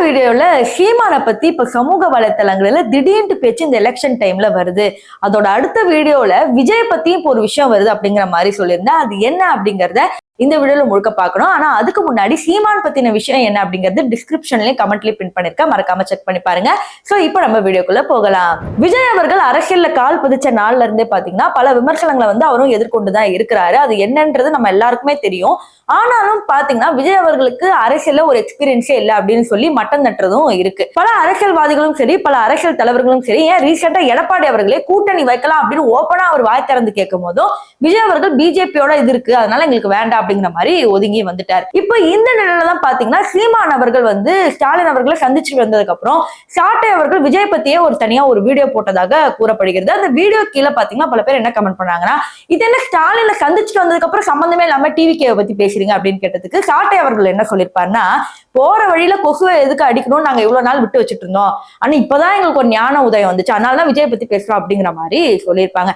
வீடியோல சீமானை பத்தி இப்ப சமூக வலைத்தளங்கள்ல திடீர்னு பேச்சு இந்த எலெக்ஷன் டைம்ல வருது. அதோட அடுத்த வீடியோல விஜய் பத்தியும் இப்போ ஒரு விஷயம் வருது அப்படிங்கிற மாதிரி சொல்லியிருந்தேன். அது என்ன அப்படிங்கறத இந்த வீடியோல முழுக்க பார்க்கணும். ஆனா அதுக்கு முன்னாடி சீமான் பத்தின விஷயம் என்ன அப்படிங்கிறது டிஸ்கிரிப்ஷன்லயும் கமெண்ட்லயும் பின் பண்ணிருக்கேன், மறக்காம செக் பண்ணி பாருங்க. சோ இப்போ நம்ம வீடியோக்குள்ள போகலாம். விஜய் அவர்கள் அரசியல்ல கால் பதிச்ச நாள்ல இருந்தே பாத்தீங்கன்னா பல விமர்சனங்களை அவரும் எதிர்கொண்டுதான் இருக்கிறாரு. அது என்னன்றது நம்ம எல்லாருக்குமே தெரியும். ஆனாலும் பாத்தீங்கன்னா விஜய் அவர்களுக்கு அரசியல்ல ஒரு எக்ஸ்பீரியன்ஸே இல்லை அப்படின்னு சொல்லி மட்டம் தட்டுறதும் இருக்கு. பல அரசியல்வாதிகளும் சரி, பல அரசியல் தலைவர்களும் சரி, ஏன் ரீசெண்டா எடப்பாடி அவர்களே கூட்டணி வைக்கலாம் அப்படின்னு ஓப்பனா அவர் வாய் திறந்து கேட்கும் போதும் விஜய் அவர்கள் பிஜேபியோட இது இருக்கு, அதனால எங்களுக்கு வேண்டாம் அப்படிங்கிற மாதிரி ஒதுங்கி வந்துட்டார். இப்ப இந்த நிலையில தான் பாத்தீங்கன்னா சீமான் அவர்கள் ஸ்டாலின் அவர்களை சந்திச்சு வந்ததுக்கு அப்புறம் சாட்டை அவர்கள் விஜய் பத்தியே ஒரு தனியா ஒரு வீடியோ போட்டதாக கூறப்படுகிறது. அந்த வீடியோ கீழே பாத்தீங்கன்னா பல பேர் என்ன கமெண்ட் பண்ணாங்கன்னா, இது என்ன ஸ்டாலினை சந்திச்சுட்டு வந்ததுக்கு அப்புறம் சம்பந்தமே இல்லாம டிவிகே பத்தி பேசுறீங்க அப்படின்னு கேட்டதுக்கு சாட்டை அவர்கள் என்ன சொல்லியிருப்பாருன்னா, போற வழியில கொசுவை எதுக்கு அடிக்கணும்னு நாங்க இவ்வளவு நாள் விட்டு வச்சுட்டு இருந்தோம், ஆனா இப்பதான் எங்களுக்கு ஒரு ஞான உதயம் வந்துச்சு, அதனாலதான் விஜய் பத்தி பேசுறோம் அப்படிங்கிற மாதிரி சொல்லியிருப்பாங்க.